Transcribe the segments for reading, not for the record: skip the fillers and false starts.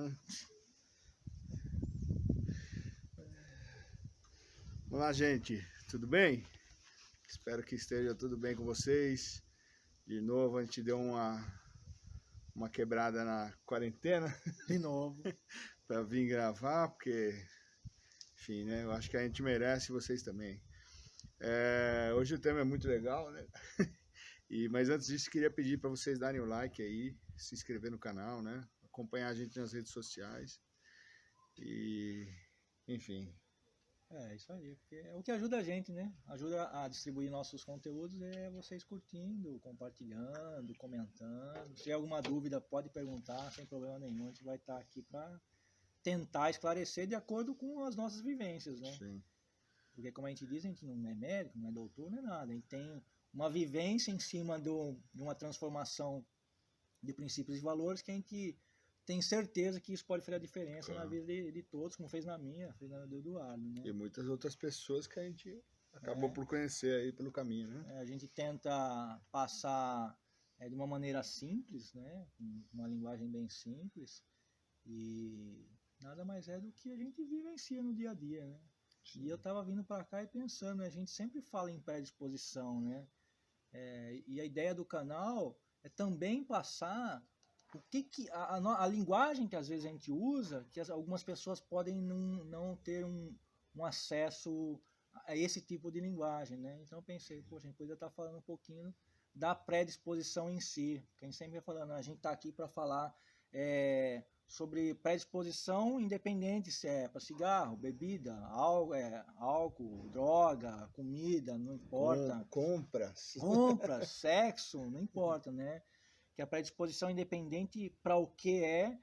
né? Olá, gente, tudo bem? Espero que esteja tudo bem com vocês. De novo, a gente deu uma quebrada na quarentena. De novo. Para vir gravar, porque, enfim, né? Eu acho que a gente merece, vocês também. Hoje o tema é muito legal, né? Mas antes disso, queria pedir para vocês darem o like aí, se inscrever no canal, né? Acompanhar a gente nas redes sociais. E, enfim. É isso aí, porque é o que ajuda a gente, né? Ajuda a distribuir nossos conteúdos é vocês curtindo, compartilhando, comentando. Se tiver alguma dúvida, pode perguntar, sem problema nenhum. A gente vai estar aqui para tentar esclarecer de acordo com as nossas vivências, né? Sim. Porque, como a gente diz, a gente não é médico, não é doutor, não é nada. A gente tem uma vivência em cima de uma transformação de princípios e valores que a gente tem certeza que isso pode fazer a diferença na vida de todos, como fez na minha, fez na do Eduardo, né? E muitas outras pessoas que a gente acabou por conhecer aí pelo caminho, né? A gente tenta passar de uma maneira simples, né? Uma linguagem bem simples, e nada mais é do que a gente vivencia no dia a dia, né? Sim. E eu estava vindo para cá e pensando, né? A gente sempre fala em predisposição, né? E a ideia do canal é também passar o que a linguagem que às vezes a gente usa, que algumas pessoas podem não ter um acesso a esse tipo de linguagem, né? Então eu pensei, poxa, a gente poderia estar falando um pouquinho da predisposição em si, que a gente sempre vai falando, a gente está aqui para falar sobre predisposição independente se é para cigarro, bebida, álcool, droga, comida, não importa. Compras, Sexo, não importa, né? Que a predisposição independente para o que é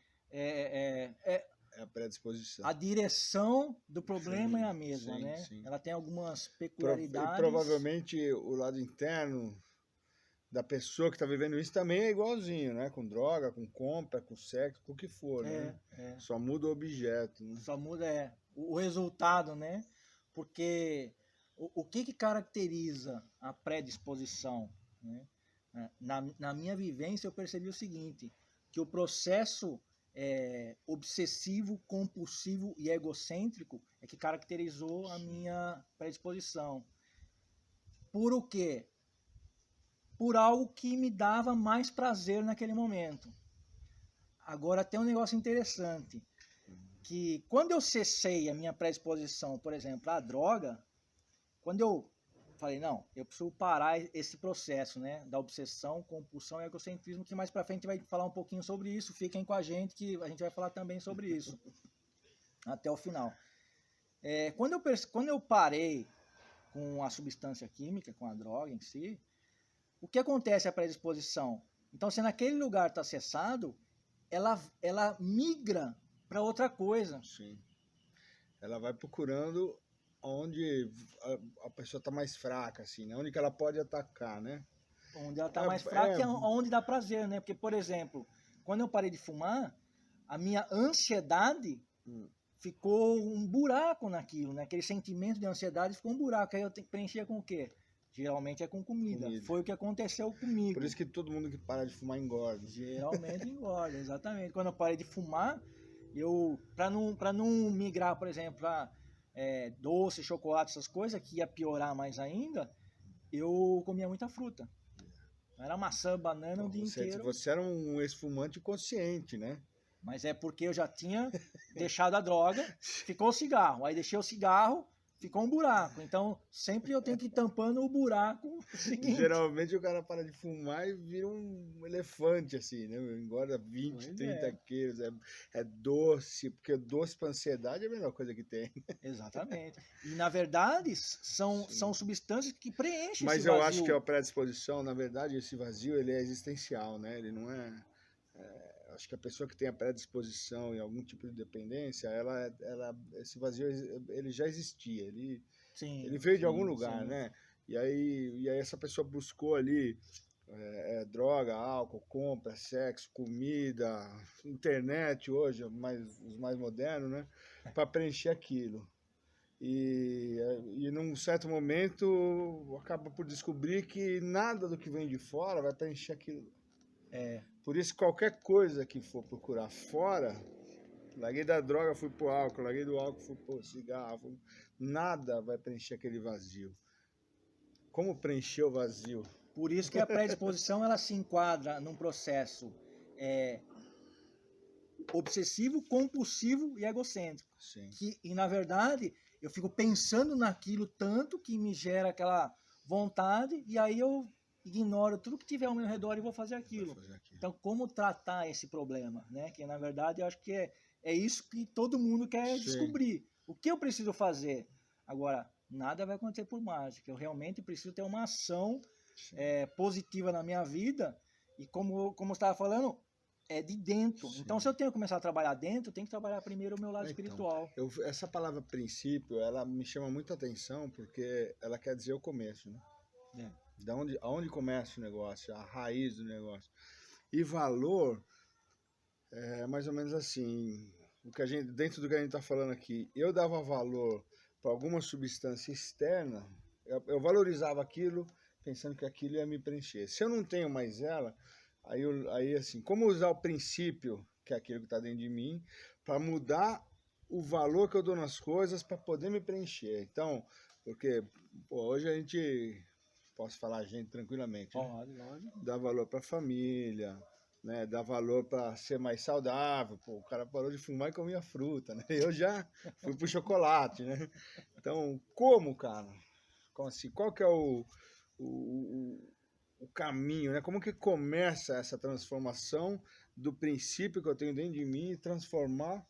a predisposição. A direção do problema sim, é a mesma, sim, né? Sim. Ela tem algumas peculiaridades. E provavelmente o lado interno da pessoa que está vivendo isso também é igualzinho, né? Com droga, com compra, com sexo, com o que for, né? Só muda o objeto, né? Só muda o resultado, né? Porque o que caracteriza a predisposição, né? Na minha vivência eu percebi o seguinte, que o processo obsessivo, compulsivo e egocêntrico é que caracterizou a minha predisposição. Por o quê? Por algo que me dava mais prazer naquele momento. Agora tem um negócio interessante, que quando eu cessei a minha predisposição, por exemplo, à droga, quando eu falei, não, eu preciso parar esse processo, né, da obsessão, compulsão e egocentrismo, que mais pra frente vai falar um pouquinho sobre isso, fiquem com a gente que a gente vai falar também sobre isso, até o final. Quando eu parei com a substância química, com a droga em si, o que acontece a predisposição? Então, se naquele lugar está cessado, ela migra para outra coisa. Sim. Ela vai procurando onde a pessoa está mais fraca, assim, né? Onde que ela pode atacar, né? Onde ela está mais fraca é onde dá prazer, né? Porque, por exemplo, quando eu parei de fumar, a minha ansiedade ficou um buraco naquilo, né? Aquele sentimento de ansiedade ficou um buraco. Aí eu tenho que preencher com o quê? Geralmente é com comida. Foi o que aconteceu comigo. Por isso que todo mundo que para de fumar engorda. Geralmente engorda, exatamente. Quando eu parei de fumar, para não migrar, por exemplo, para doce, chocolate, essas coisas, que ia piorar mais ainda, eu comia muita fruta. Era maçã, banana o dia inteiro. Você era um ex-fumante consciente, né? Mas é porque eu já tinha deixado a droga, ficou o cigarro. Aí deixei o cigarro, ficou um buraco. Então, sempre eu tenho que ir tampando o buraco seguinte. Geralmente o cara para de fumar e vira um elefante, assim, né? Engorda 20, 30 quilos. É doce, porque doce para ansiedade é a melhor coisa que tem. Exatamente. E, na verdade, são substâncias que preenchem Mas esse vazio. eu acho que a predisposição, na verdade, esse vazio, ele é existencial, né? Ele não é... acho que a pessoa que tem a predisposição e algum tipo de dependência, esse vazio, ele já existia, ele veio de algum lugar, né? E aí essa pessoa buscou ali droga, álcool, compra, sexo, comida, internet hoje, os mais modernos, né? Para preencher aquilo. E num certo momento acaba por descobrir que nada do que vem de fora vai preencher aquilo. Por isso, qualquer coisa que for procurar fora Larguei da droga, fui pro álcool, larguei do álcool, fui pro cigarro. Nada vai preencher aquele vazio. Como preencher o vazio? Por isso que a predisposição ela se enquadra num processo obsessivo, compulsivo e egocêntrico. Sim. E na verdade, eu fico pensando naquilo tanto que me gera aquela vontade e aí eu ignoro tudo que tiver ao meu redor e vou fazer aquilo. Então, como tratar esse problema, né? Que na verdade eu acho que é isso que todo mundo quer Sim. descobrir. O que eu preciso fazer? Agora, nada vai acontecer por mágica. Eu realmente preciso ter uma ação positiva na minha vida e como você estava falando, é de dentro. Sim. Então, se eu tenho que começar a trabalhar dentro, eu tenho que trabalhar primeiro o meu lado espiritual. Essa palavra princípio, ela me chama muita atenção porque ela quer dizer o começo, né? Aonde começa o negócio, a raiz do negócio. E valor é mais ou menos assim, dentro do que a gente está falando aqui, eu dava valor para alguma substância externa, eu valorizava aquilo pensando que aquilo ia me preencher. Se eu não tenho mais ela, aí assim, como usar o princípio, que é aquilo que está dentro de mim, para mudar o valor que eu dou nas coisas para poder me preencher. Então, porque hoje a gente, posso falar a gente tranquilamente, né? Dá valor para a família, né? Dá valor para ser mais saudável. Pô, o cara parou de fumar e comia fruta, né? Eu já fui pro chocolate, né? Então, cara? Como assim? Qual que é o caminho, né? Como que começa essa transformação do princípio que eu tenho dentro de mim e transformar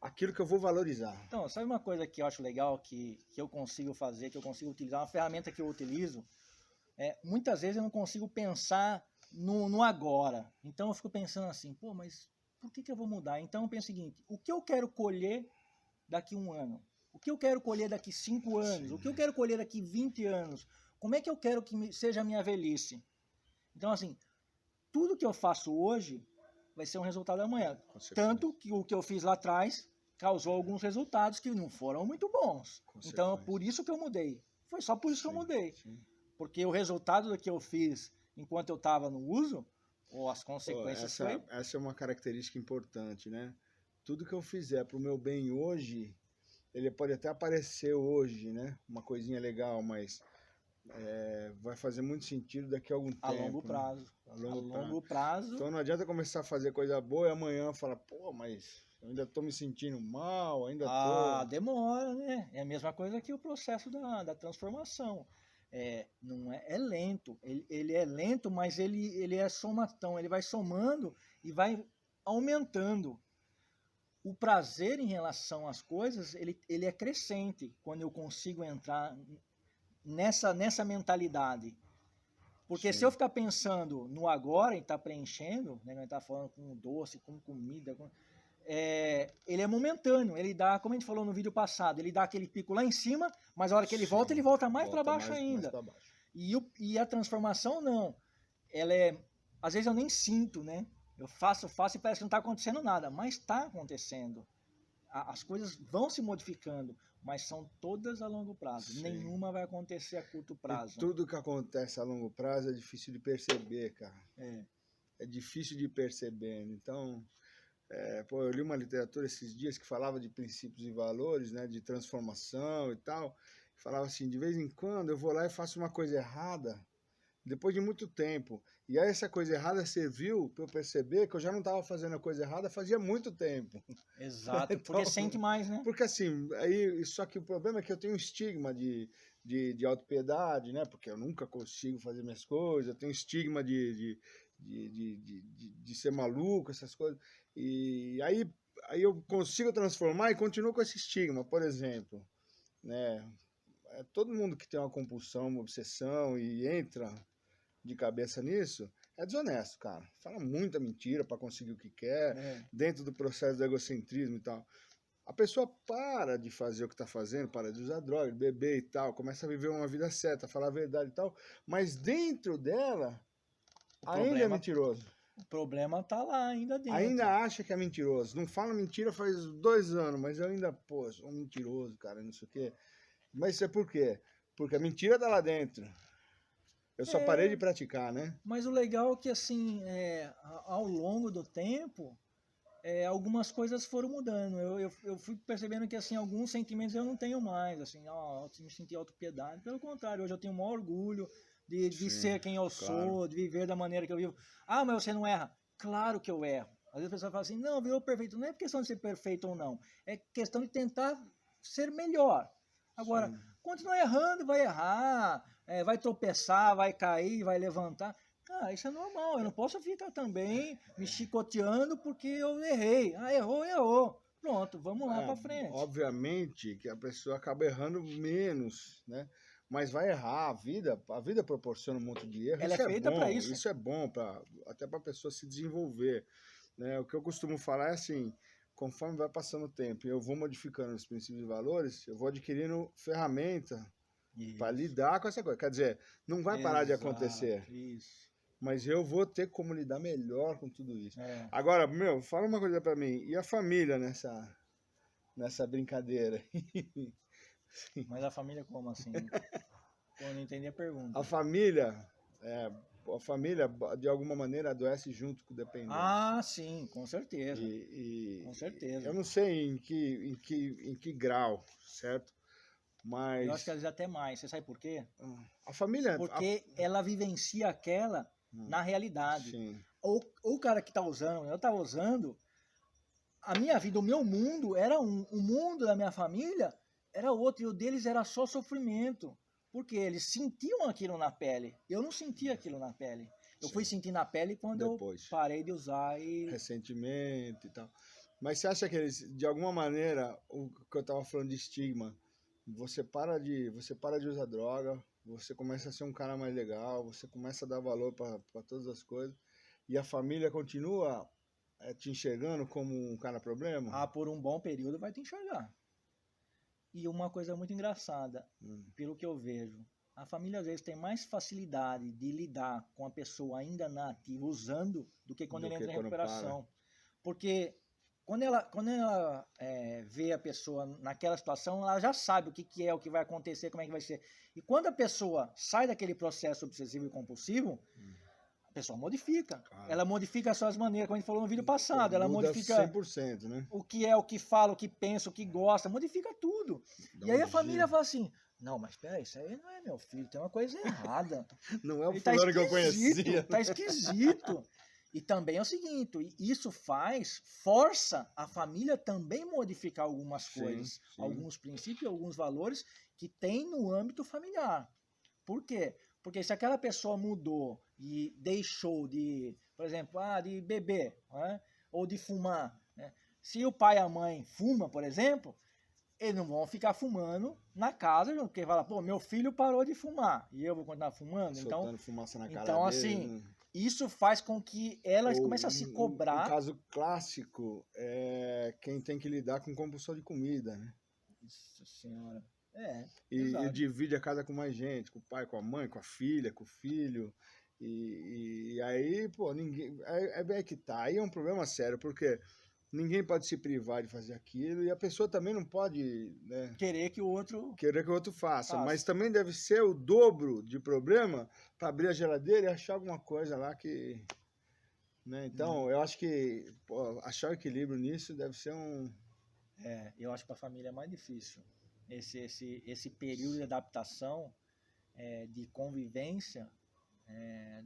aquilo que eu vou valorizar? Então, sabe uma coisa que eu acho legal que eu consigo fazer, que eu consigo utilizar, uma ferramenta que eu utilizo, muitas vezes eu não consigo pensar no agora. Então eu fico pensando assim, pô, mas por que eu vou mudar? Então eu penso o seguinte, o que eu quero colher daqui 1 ano? O que eu quero colher daqui 5 anos? Sim. O que eu quero colher daqui 20 anos? Como é que eu quero que seja a minha velhice? Então, assim, tudo que eu faço hoje vai ser um resultado amanhã. Tanto que o que eu fiz lá atrás causou alguns resultados que não foram muito bons. Então, por isso que eu mudei. Foi só por isso que eu mudei. Sim. Porque o resultado do que eu fiz enquanto eu estava no uso, ou as consequências essa é uma característica importante, né? Tudo que eu fizer para o meu bem hoje, ele pode até aparecer hoje, né? Uma coisinha legal, mas vai fazer muito sentido daqui a algum tempo. A longo prazo. Né? A longo prazo. Então não adianta começar a fazer coisa boa e amanhã falar, pô, mas eu ainda estou me sentindo mal, demora, né? É a mesma coisa que o processo da transformação. Não é lento. Ele é lento, mas ele é somatão. Ele vai somando e vai aumentando. O prazer em relação às coisas, ele é crescente quando eu consigo entrar nessa mentalidade. Porque Sim. se eu ficar pensando no agora e estar preenchendo, né, a gente está falando com doce, com comida, ele é momentâneo, ele dá, como a gente falou no vídeo passado, ele dá aquele pico lá em cima, mas a hora que ele volta mais para baixo ainda. Mais baixo. E a transformação não. Ela às vezes eu nem sinto, né? Eu faço e parece que não está acontecendo nada, mas está acontecendo. As coisas vão se modificando, mas são todas a longo prazo. Sim. Nenhuma vai acontecer a curto prazo. E tudo que acontece a longo prazo é difícil de perceber, cara. É difícil de perceber. Então, eu li uma literatura esses dias que falava de princípios e valores, né, de transformação e tal. Falava assim, de vez em quando eu vou lá e faço uma coisa errada, depois de muito tempo. E aí essa coisa errada serviu para eu perceber que eu já não estava fazendo a coisa errada fazia muito tempo. Exato, então, porque sente mais, né? Porque assim, só que o problema é que eu tenho um estigma de autopiedade, né? Porque eu nunca consigo fazer minhas coisas, eu tenho estigma de ser maluco, essas coisas. E aí eu consigo transformar e continuo com esse estigma, por exemplo, né? Todo mundo que tem uma compulsão, uma obsessão e entra de cabeça nisso, é desonesto, cara. Fala muita mentira para conseguir o que quer, dentro do processo do egocentrismo e tal. A pessoa para de fazer o que está fazendo, para de usar droga, de beber e tal, começa a viver uma vida certa, falar a verdade e tal, mas dentro dela, ainda é mentiroso. O problema tá lá ainda dentro. Ainda acha que é mentiroso. Não fala mentira faz 2 anos, mas eu ainda, sou um mentiroso, cara, não sei o quê. Mas isso é por quê? Porque a mentira tá lá dentro. Eu só parei de praticar, né? Mas o legal é que, assim, ao longo do tempo, algumas coisas foram mudando. Eu fui percebendo que, assim, alguns sentimentos eu não tenho mais, assim, me sentir autopiedade. Pelo contrário, hoje eu tenho o maior orgulho de Sim, ser quem eu claro. sou, de viver da maneira que eu vivo. Ah, mas você não erra. Claro que eu erro. Às vezes a pessoa fala assim, não, virou perfeito. Não é questão de ser perfeito ou não. É questão de tentar ser melhor. Agora, Sim. continuar errando, vai errar, vai tropeçar, vai cair, vai levantar. Cara, isso é normal. Eu não posso ficar também me chicoteando porque eu errei. Ah, errou. Pronto, vamos lá para frente. Obviamente que a pessoa acaba errando menos, né? Mas vai errar, a vida proporciona um monte de erro. Ela é feita para isso. Isso é bom até para a pessoa se desenvolver, né? O que eu costumo falar é assim, conforme vai passando o tempo e eu vou modificando os princípios e valores, eu vou adquirindo ferramenta para lidar com essa coisa. Quer dizer, não vai parar de acontecer. Isso. Mas eu vou ter como lidar melhor com tudo isso. Agora, fala uma coisa para mim. E a família nessa brincadeira? Mas a família como assim? Eu não entendi a pergunta. A família, de alguma maneira, adoece junto com o dependente. Ah, sim, com certeza. Com certeza. Eu não sei em que grau, certo? Mas... eu acho que às vezes até mais. Você sabe por quê? A família... Porque ela vivencia aquela na realidade. Sim. O cara que está usando, eu estava usando, a minha vida, o meu mundo era um. O mundo da minha família era outro. E o deles era só sofrimento. Porque eles sentiam aquilo na pele. Eu não sentia aquilo na pele. Eu fui sentir na pele quando depois eu parei de usar e... ressentimento e tal. Mas você acha que eles, de alguma maneira, o que eu estava falando de estigma, você para de usar droga, você começa a ser um cara mais legal, você começa a dar valor para todas as coisas, e a família continua te enxergando como um cara problema? Ah, por um bom período vai te enxergar. E uma coisa muito engraçada, pelo que eu vejo, a família às vezes tem mais facilidade de lidar com a pessoa ainda na ativa usando do que quando ele entra em recuperação. Porque quando ela vê a pessoa naquela situação, ela já sabe o que é, o que vai acontecer, como é que vai ser. E quando a pessoa sai daquele processo obsessivo e compulsivo, a pessoa modifica. Claro. Ela modifica as suas maneiras, como a gente falou no vídeo passado. Ela modifica 100%, né? O que é, o que fala, o que pensa, o que gosta, modifica tudo. E aí a família fala assim, não, mas peraí, isso aí não é meu filho, tem uma coisa errada. Não é o fulano que eu conhecia. Tá esquisito. E também é o seguinte, isso força a família também modificar algumas coisas, sim. Alguns princípios, alguns valores que tem no âmbito familiar. Por quê? Porque se aquela pessoa mudou e deixou de, por exemplo, de beber, né? Ou de fumar, né? Se o pai e a mãe fumam, por exemplo, eles não vão ficar fumando na casa, porque fala, pô, meu filho parou de fumar e eu vou continuar fumando. Soltando fumaça na cara então dele, assim, né? Isso faz com que elas comecem a se cobrar. Um caso clássico é quem tem que lidar com compulsão de comida, né? Nossa senhora. E divide a casa com mais gente, com o pai, com a mãe, com a filha, com o filho. E aí, pô, ninguém. É que tá. Aí é um problema sério, porque ninguém pode se privar de fazer aquilo e a pessoa também não pode, né, querer que o outro faça. Mas também deve ser o dobro de problema para abrir a geladeira e achar alguma coisa lá que... né? Então, eu acho que achar o equilíbrio nisso deve ser um... eu acho que para a família é mais difícil. Esse período de adaptação, de convivência,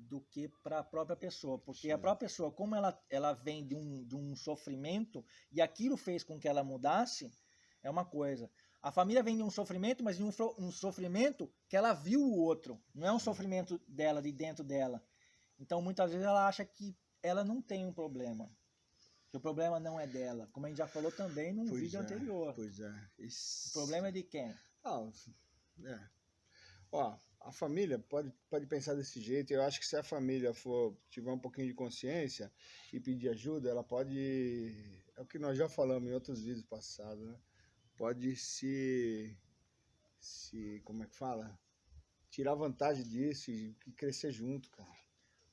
do que para a própria pessoa, porque sim. A própria pessoa, como ela vem de um sofrimento e aquilo fez com que ela mudasse, é uma coisa. A família vem de um sofrimento, mas de um sofrimento que ela viu o outro, não é um sofrimento dela, de dentro dela. Então muitas vezes ela acha que ela não tem um problema, que o problema não é dela, como a gente já falou também num vídeo anterior. Pois é. O problema é de quem? A família pode pensar desse jeito. Eu acho que se a família tiver um pouquinho de consciência e pedir ajuda, ela pode... É o que nós já falamos em outros vídeos passados, né? Pode como é que fala? Tirar vantagem disso e crescer junto, cara.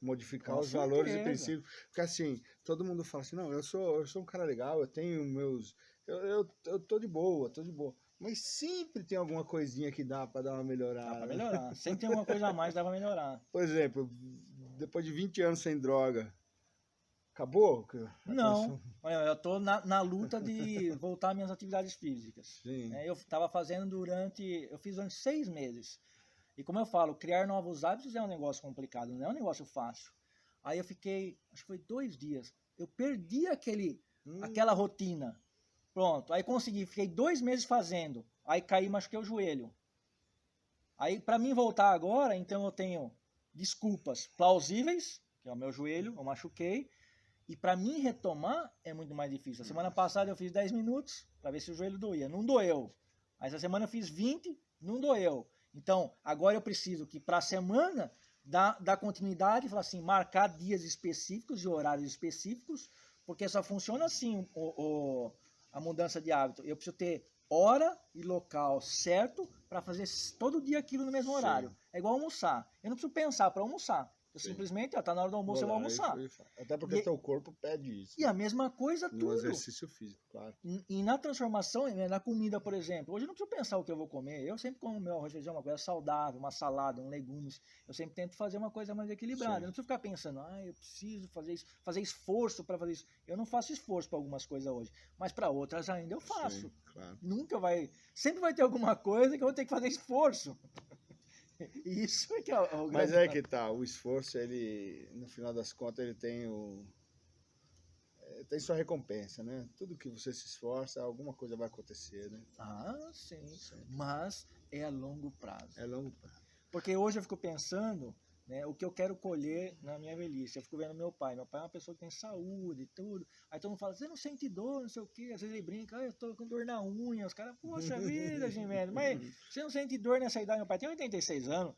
Modificar os valores e princípios. Porque assim, todo mundo fala assim, não, eu sou um cara legal, eu tenho meus... Eu tô de boa. Mas sempre tem alguma coisinha que dá pra dar uma melhorada. Dá pra melhorar. Sempre tem alguma coisa a mais que dá pra melhorar. Por exemplo, depois de 20 anos sem droga, Acabou? Não, eu tô na luta de voltar às minhas atividades físicas. Sim. Eu estava fazendo eu fiz durante 6 meses. E como eu falo, criar novos hábitos é um negócio complicado, não é um negócio fácil. Aí eu fiquei, acho que foi 2 dias, eu perdi aquela rotina. Pronto, aí consegui, fiquei 2 meses fazendo, aí caí e machuquei o joelho. Aí para mim voltar agora, então eu tenho desculpas plausíveis, que é o meu joelho, eu machuquei, e para mim retomar é muito mais difícil. A semana passada eu fiz 10 minutos para ver se o joelho doía, não doeu. Aí essa semana eu fiz 20, não doeu. Então, agora eu preciso que para a semana dar continuidade, falar assim, marcar dias específicos e horários específicos, porque só funciona assim a mudança de hábito. Eu preciso ter hora e local certo para fazer todo dia aquilo no mesmo horário. É igual almoçar. Eu não preciso pensar para almoçar. Eu simplesmente, tá na hora do almoço, eu vou almoçar. Até porque teu corpo pede isso. E a mesma coisa tudo. No exercício físico, claro. E na transformação, na comida, por exemplo, hoje eu não preciso pensar o que eu vou comer. Eu sempre como meu arroz e feijão, uma coisa saudável, uma salada, um legumes. Eu sempre tento fazer uma coisa mais equilibrada. Eu não preciso ficar pensando, eu preciso fazer isso, fazer esforço para fazer isso. Eu não faço esforço para algumas coisas hoje, mas para outras ainda eu faço. Sim, claro. Sempre vai ter alguma coisa que eu vou ter que fazer esforço. Isso é que é o grande. Mas é que tá, o esforço, ele, no final das contas, ele tem tem sua recompensa, né? Tudo que você se esforça, alguma coisa vai acontecer, né? Sim. Mas é a longo prazo. É longo prazo. Porque hoje eu fico pensando, né, o que eu quero colher na minha velhice. Eu fico vendo meu pai. Meu pai é uma pessoa que tem saúde e tudo. Aí todo mundo fala, você não sente dor, não sei o quê. Às vezes ele brinca, eu tô com dor na unha. Os caras, poxa vida, Gimenez, mas você não sente dor nessa idade? Meu pai tem 86 anos.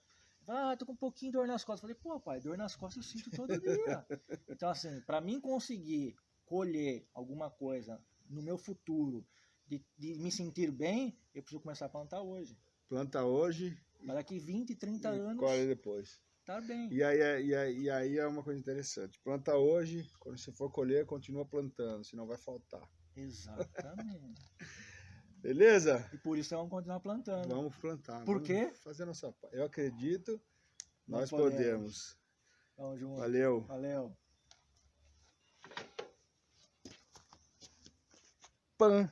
Tô com um pouquinho de dor nas costas. Eu falei, pô, pai, dor nas costas eu sinto todo dia. Então, assim, para mim conseguir colher alguma coisa no meu futuro, de me sentir bem, eu preciso começar a plantar hoje. Planta hoje. Mas daqui 20, 30 anos. Colhe depois. Tá bem. E aí é uma coisa interessante. Planta hoje, quando você for colher, continua plantando, senão vai faltar. Exatamente. Beleza? E por isso vamos continuar plantando. Vamos plantar. Por quê? Fazer a nossa parte. Eu acredito, nós podemos. Vamos junto. Valeu. Pã.